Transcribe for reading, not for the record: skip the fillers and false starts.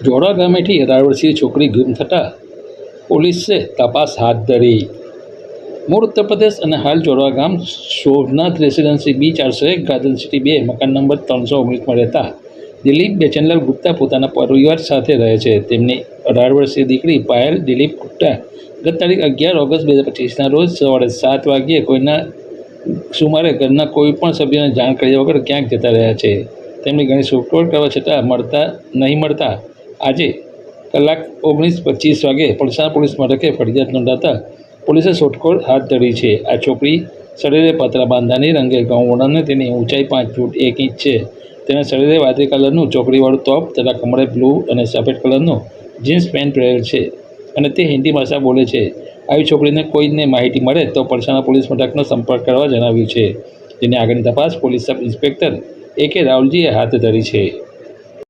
જોડા ગામેથી 18 વર્ષીય છોકરી ગુમ થતાં પોલીસે તપાસ હાથ ધરી। મૂળ ઉત્તર પ્રદેશ અને હાલ જોડવા ગામ શોભનાથ રેસિડેન્સી B401 ગાર્ડન સિટી 2 મકાન નંબર 319માં રહેતા દિલીપ બેચનલાલ ગુપ્તા પોતાના પરિવાર સાથે રહે છે। તેમની 18 વર્ષીય દીકરી પાયલ દિલીપ ગુપ્તા ગત તારીખ 11 ઓગસ્ટ 2025ના રોજ સવારે 7 વાગ્યે કોઈના સુમારે ઘરના કોઈ પણ સભ્યને જાણ કર્યા વગર ક્યાંક જતા રહ્યા છે। તેમની ઘણી શોધખોળ કરવા છતાં નહીં મળતા આજે કલાક 19:25 વાગે પલસાણા પોલીસ મથકે ફરિયાદ નોંધાતા પોલીસે શોધખોળ હાથ ધરી છે। આ છોકરી શરીરે પતરા બાંધાની રંગે ઘઉં વળાને તેની ઊંચાઈ 5 ફૂટ 1 ઇંચ છે। તેના શરીરે વાદળી કલરનું ચોકડીવાળું ટોપ તથા કમરે બ્લુ અને સફેદ કલરનું જીન્સ પેન્ટ પહેરેલ છે અને તે હિન્દી ભાષા બોલે છે। આવી છોકરીને કોઈને માહિતી મળે તો પલસાણા પોલીસ મથકનો સંપર્ક કરવા જણાવ્યું છે, જેની આગળની તપાસ પોલીસ સબ ઇન્સ્પેક્ટર AK રાવલજીએ હાથ ધરી છે।